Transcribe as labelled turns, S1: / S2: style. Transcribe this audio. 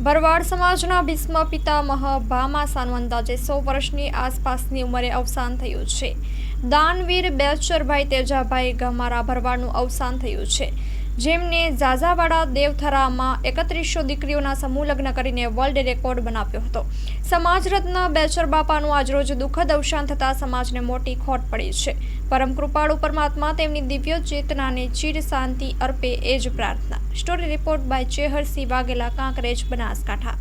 S1: ભરવાડ સમાજના ભીષ્મ પિતામહ ભામા સાનું અંદાજે 100 વર્ષની આસપાસની ઉંમરે અવસાન થયું છે. દાનવીર બેચરભાઈ તેજાભાઈ ગમારા ભરવાડનું અવસાન થયું છે, જેમને ઝાઝાવાડા દેવથરામાં 3100 દીકરીઓના સમૂહ લગ્ન કરીને વર્લ્ડ રેકોર્ડ બનાવ્યો હતો. સમાજ રત્ન બેચર બાપાનું આજરોજ દુઃખદ અવસાન થતાં સમાજને મોટી ખોટ પડી છે. પરમ કૃપાળુ પરમાત્મા તેમની દિવ્ય ચેતનાને ચીર શાંતિ અર્પે એ જ પ્રાર્થના. Story report by Chehar Singh Vaghela, Kankrej, Banaskantha.